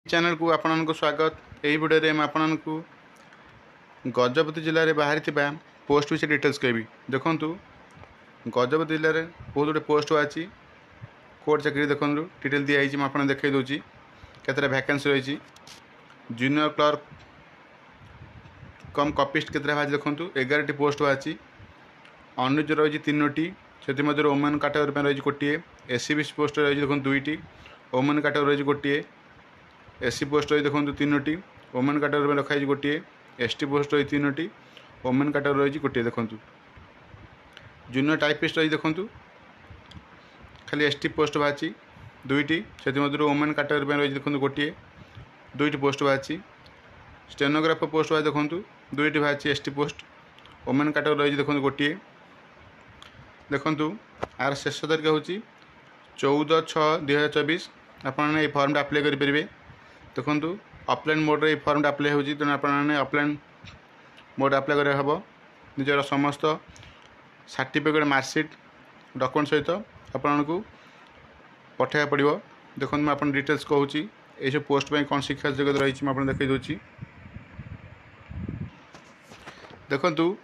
Channel को आपण को स्वागत। यही वीडियो में आपण को गजपति जिले में बाहरी पोस्ट विषय डिटेल्स कहबी। देखु गजपति जिले में बहुत गुटे पोस्ट अच्छी कोर्ट चाकरी देखो डिटेल दिखाई मुझे देखई दूसरी केतटा वैकेंसी रही। जूनियर क्लर्क कम कपिस्ट केतटा बाहर देखूँ 11टी पोस्ट अच्छी। अनुज रही 3टी से वोमेन कैटेगरी रही गोटे। एससी बीसी पोस्ट रही देखो 2टी। वोमेन कैटेगरी रही गोटे। एससी पोस्ट रही देखो 3टी। वोमेन कैटेगरी में रखाई गोटे। एसटी पोस्ट रही 3टी। वोमेन कैटेगरी रही गोटे। देखो जूनियर टाइपिस्ट रही देखो खाली एसटी पोस्ट बाहरी 2टी से वोमेन कैटेगरी में रही देखो गोटे 2टी पोस्ट बाहरी। स्टेनोग्राफर पोस्ट बाहर देखो 2टी बाहरी एसटी पोस्ट। वोमेन कैटेगरी रही देखो गोटे। देखु आर शेष तारीख हूँ 14/6/2024। आपने ये फर्म अप्लाई करेंगे। देखो ऑफलाइन मोड रे फर्म अप्लाई होती तेना आपने ऑफलाइन मोड अप्लाई करा हम निजर समस्त सर्टिफिकेट मार्कशीट डॉक्यूमेंट सहित आपन को पठाया पड़ो। देखो मैं आपन डिटेल्स कहूँ ये सब पोस्ट में कौन शिक्षा जगत रही मैं देखई दूसरी। देखु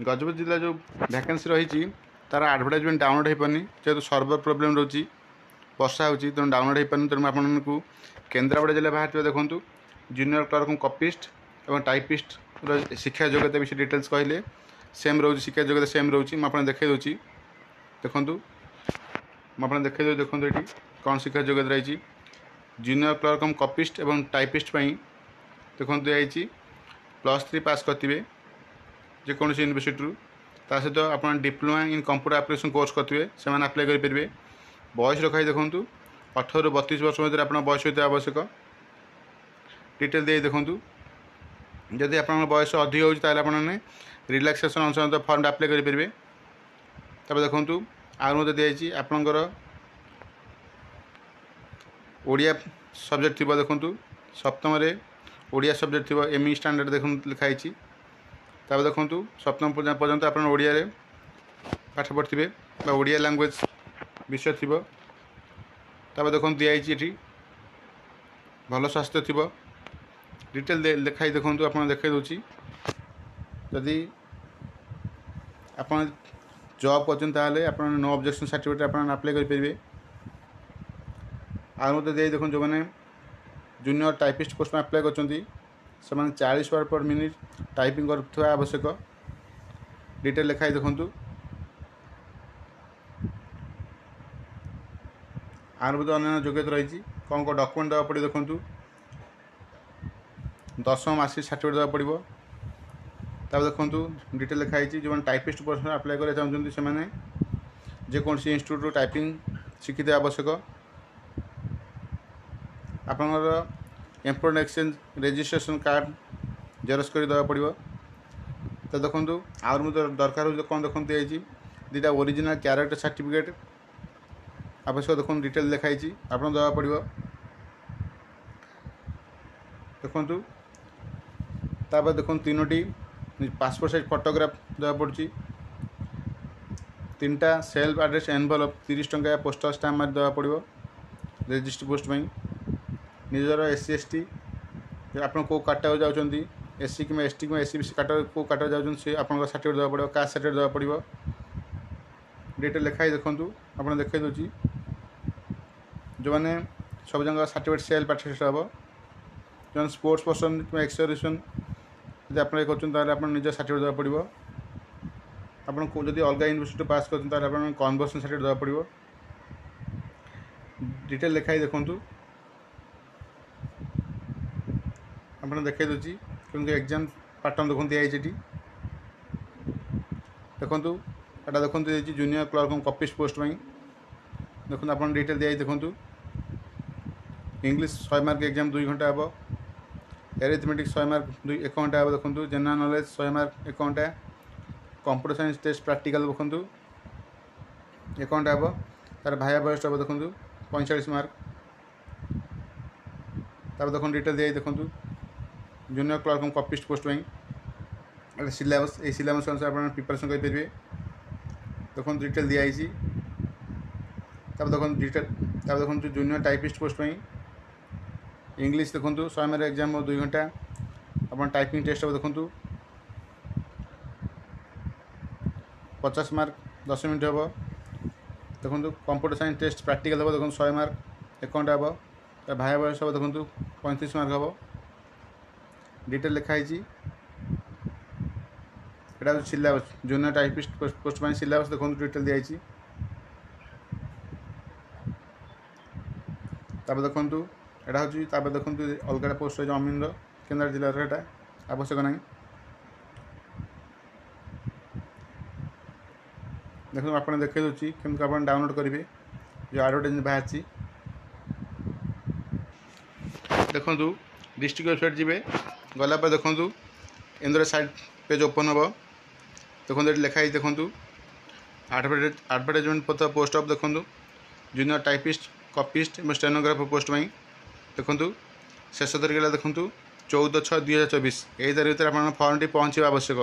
गजपति जिला जो वैकेंसी रही तार एडवर्टाइजमेंट डाउनलोड हो पानी जेहेतु सर्वर प्रोब्लेम रोची वर्षा होती तेणु डाउनलोड हो पानी। तेणु आपको केन्द्रापड़ा जिले बाहर देखूँ जूनियर क्लर्क कपिस्ट और टाइपिस्ट शिक्षा योग्यता विषय डिटेल्स कहले सेम रोज शिक्षा योग्यता सेम रोची मुझे देखई दूसरी। देखूँ मुझे देखई दूँ देखो ये कौन शिक्षा योग्यता रही। जूनियर क्लर्क कपिस्ट और टाइपिस्ट देखो दिखाई +3 पास करते जेकोसी यूनिवर्सिटी ता सहित आप diploma in computer application course करेंगे से अप्लाई करेंगे। बयस रखाई देखूँ 18 ରୁ 32 वर्ष मध्य आप बयस होता आवश्यक। डिटेल दे देखूँ जदि आप बयस अधिक होने रिलैक्सेशन अनुसार फर्म अप्लाई करेंगे। तब देखूँ आगे मत दिखाई आपंकर ओडिया सब्जेक्ट थी देखूँ सप्तम ओडिया सब्जेक्ट थी एमई स्टैंडर्ड देखूँ लिखाई। तब देखूँ सप्तम पर्यंत आप ओडिया पाठ पढ़े ओडिया लैंग्वेज विषय थी। तब देखो दिखाई भल स्वास्थ्य थी डिटेल लिखाई देखूँ आप देखई दूसरी। जदि आप जॉब कर नो ऑब्जेक्शन सर्टिफिकेट आप अप्लाई करेंगे। आगे मत दिखाई देखो जो मैंने जूनियर टाइपिस्ट पोस्ट में अप्लाई कर 40 वर्ड पर मिनिट टाइपिंग कर आवश्यक। डिटेल लिखाई देखूँ आर भी अन्य योग्यता रही कौन कौन डॉक्यूमेंट देवा पड़े। देखूँ 10वीं मार्कशीट सर्टिफिकेट देवा पड़ो। तब देखूँ डिटेल लिखाई जो टाइपिस्ट पोस्ट में अप्लाई करा चाहते हैं जेकोसी इंस्टीट्यूट टाइपिंग शिखित आवश्यक। आपंकर employment exchange registration card Xerox कर देवा पड़ो। तो देखूँ आर दरकार हो कौन देखते दिखाई 2टा ओरिजिनल कैरेक्टर सर्टिफिकेट आवश्यक। देखो डिटेल लिखाई आप देवा पड़ो। देखूँ तापर देखो 3टी पासपोर्ट साइज फोटोग्राफ देवा पड़ी। 3टा सेल्फ एड्रेस एनवलप 30 टंका पोस्टल स्टाम्प मार देवा पड़ो रजिस्ट्री पोस्ट में। निजर एससी एसटी आप कैटेगरी जाऊँगी एससी कि एसटी कि एससी बीसी कैटेगरी को कैटेगरी जाऊँ सी आप सर्टिफिकेट देवा पड़ो कास्ट सर्टिफिकेट देवा पड़ो। डिटेल लिखाई देखूँ आप देखई दूसरी जो मैंने सब जगह सर्टिफिकेट सेल पार्टिसिपेट हम जो स्पोर्ट्स पर्सन कि एक्सर्विशन जब अप्लाई कर निज सर्टिफिकेट देवा पड़ो। आपको जब अलग यूनिवर्सिटी पास कर कन्वर्सन सर्टिफिकेट देवा पड़ो। डिटेल लिखाई देखूँ आप देखई दूसरी क्योंकि एग्जाम पैटर्न देखो दिखाई देखूँ एटा देखो जूनियर क्लर्क कपिस्ट पोस्ट में। देखो आप डिटेल दिखाई देखूँ इंग्लिश 100 मार्क एग्जाम 2 घंटा हम। एरिथमेटिक 100 मार्क 1 घंटा हम। देखो जनरल नॉलेज 100 मार्क 1 घंटा। कंप्यूटर साइंस टेस्ट प्रैक्टिकल देखो 1 घंटा हम। तार भाया बयस हम देखो 45 मार्क। तब देखो डिटेल दिखाई देखूँ जूनियर क्लर्क कपिस्ट पोस्ट में सिलेबस ये सिलेबस अनुसार आप प्रिपरेशन करेंगे। देखो डिटेल दिखाई। तब देखो डिटेल तब देखो जूनियर टाइपिस्ट पोस्ट में इंग्लिश देखो 100 मार्क एग्जाम 2 घंटा अपन टाइपिंग टेस्ट हम देखो 50 मार्क 10 मिनट हम देखो कंप्यूटर साइंस टेस्ट प्रैक्टिकल हम देखो 100 मार्क 1 घंटा हम भाया बयस हम देखो 35 मार्क हम डिटेल लिखाई एटा सिलेबस जूनियर टाइपिस्ट पोस्ट में सिलेबस देखो डिटेल दिखाई देखो एटा हूँ देखो अलग पोस्ट रही अमीन केन्द्रा जिलार एटा आवश्यक ना देखो आप देखे दूसरी केमती आप डाउनलोड करेंगे जो एडवर्टाइज बाहर देखो डिस्ट्रिक्ट वेबसाइट जी गलापर देखो इंद्र साइड पेज ओपन हम देखो ये लिखाई देखो एडवर्टाइजमेंट पता पोस्ट ऑफ देखो जूनियर टाइपिस्ट कॉपिस्ट और स्टेनोग्राफर पोस्ट में देखो शेष तारीख देखो 14/6/2024 यही तारीख भर आप फर्म पहुँचा आवश्यक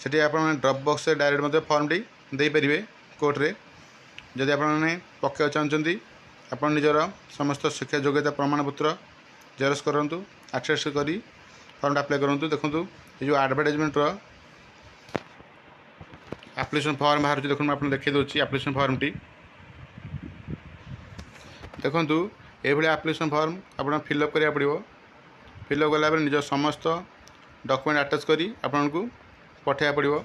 से आप ड्रॉप बॉक्स से डायरेक्ट फर्म दे पारे कोर्ट रे जदि आपने पक्का चाहते आप निजर समस्त शिक्षा योग्यता प्रमाणपत्र जेरक्स करूँ आक्सेस करी फर्म अप्लाई करूँ देखो ये जो एडवर्टाइजमेंट एप्लिकेशन फॉर्म बाहर देखो आप देखी दूसरी एप्लिकेशन फॉर्म टी देखो ये एप्लिकेशन फॉर्म आप फिलअप करा पड़ो फिलअप कला निज समस्त डॉक्यूमेंट अटैच करी आपन को पठाया पड़ो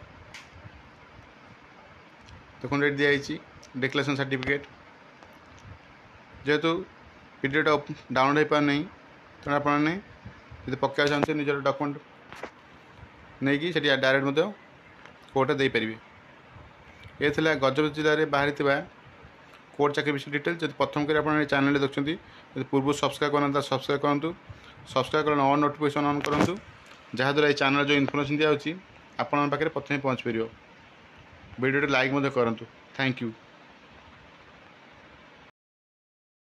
देखो ये दिखाई डिक्लेरेशन सर्टिफिकेट जेहेतु पीडीएफ डाउनलोड हो पार नहीं तेणु आपने यदि पक्का चाहते निजर डॉक्यूमेंट नहीं कि डायरेक्ट कोर्ट दे पारे ये गजपति जिले में बाहरी कोर्ट चाकरी विषय डिटेल जब प्रथम कर आप चैनल देखते पूर्व सब्सक्राइब करना सब्सक्राइब करूँ सब्सक्राइब कर ऑन नोटिफिकेशन ऑन करूँ जहाँद्वारा ये चैनल जो इनफॉरमेशन दिखाई आपण पाखे प्रथम पहुँच पार वीडियो लाइक करूँ थैंक यू।